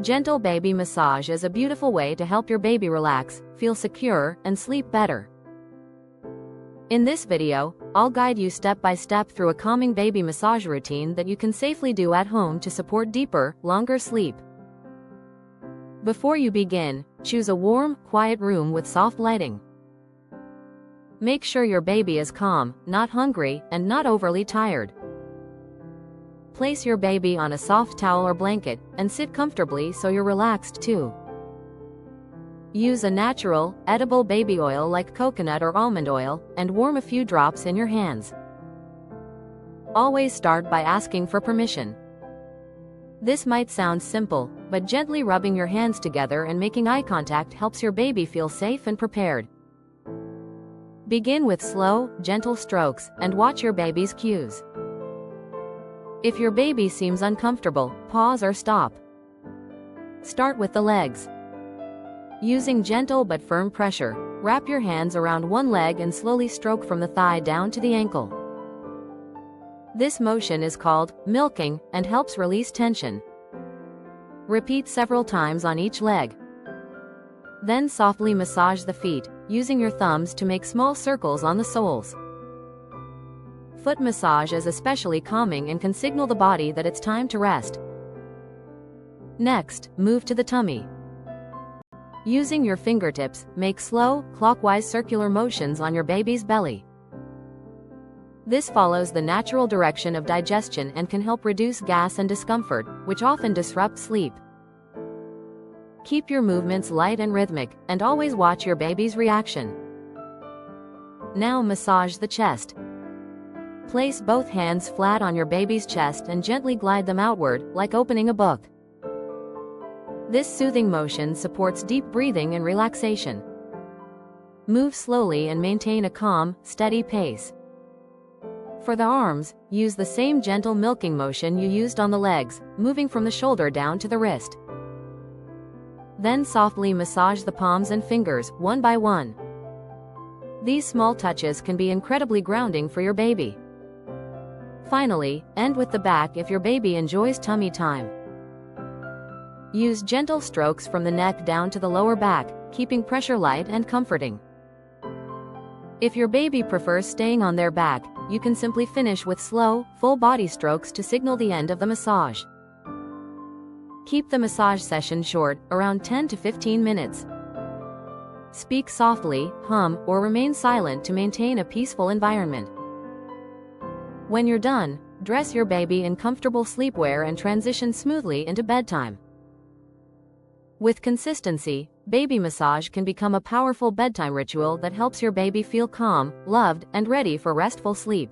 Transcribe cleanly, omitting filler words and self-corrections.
Gentle baby massage is a beautiful way to help your baby relax, feel secure, and sleep better. In this video, I'll guide you step by step through a calming baby massage routine that you can safely do at home to support deeper, longer sleep. Before you begin, choose a warm, quiet room with soft lighting. Make sure your baby is calm, not hungry, and not overly tired. Place your baby on a soft towel or blanket, and sit comfortably so you're relaxed too. Use a natural, edible baby oil like coconut or almond oil, and warm a few drops in your hands. Always start by asking for permission. This might sound simple, but gently rubbing your hands together and making eye contact helps your baby feel safe and prepared. Begin with slow, gentle strokes, and watch your baby's cues. If your baby seems uncomfortable, pause or stop. Start with the legs. Using gentle but firm pressure, wrap your hands around one leg and slowly stroke from the thigh down to the ankle. This motion is called milking and helps release tension. Repeat several times on each leg. Then softly massage the feet, using your thumbs to make small circles on the soles. Foot massage is especially calming and can signal the body that it's time to rest. Next, move to the tummy. Using your fingertips, make slow, clockwise circular motions on your baby's belly. This follows the natural direction of digestion and can help reduce gas and discomfort, which often disrupt sleep. Keep your movements light and rhythmic, and always watch your baby's reaction. Now massage the chest. Place both hands flat on your baby's chest and gently glide them outward, like opening a book. This soothing motion supports deep breathing and relaxation. Move slowly and maintain a calm, steady pace. For the arms, use the same gentle milking motion you used on the legs, moving from the shoulder down to the wrist. Then softly massage the palms and fingers, one by one. These small touches can be incredibly grounding for your baby. Finally, end with the back if your baby enjoys tummy time. Use gentle strokes from the neck down to the lower back, keeping pressure light and comforting. If your baby prefers staying on their back, you can simply finish with slow, full body strokes to signal the end of the massage. Keep the massage session short, around 10 to 15 minutes. Speak softly, hum, or remain silent to maintain a peaceful environment. When you're done, dress your baby in comfortable sleepwear and transition smoothly into bedtime. With consistency, baby massage can become a powerful bedtime ritual that helps your baby feel calm, loved, and ready for restful sleep.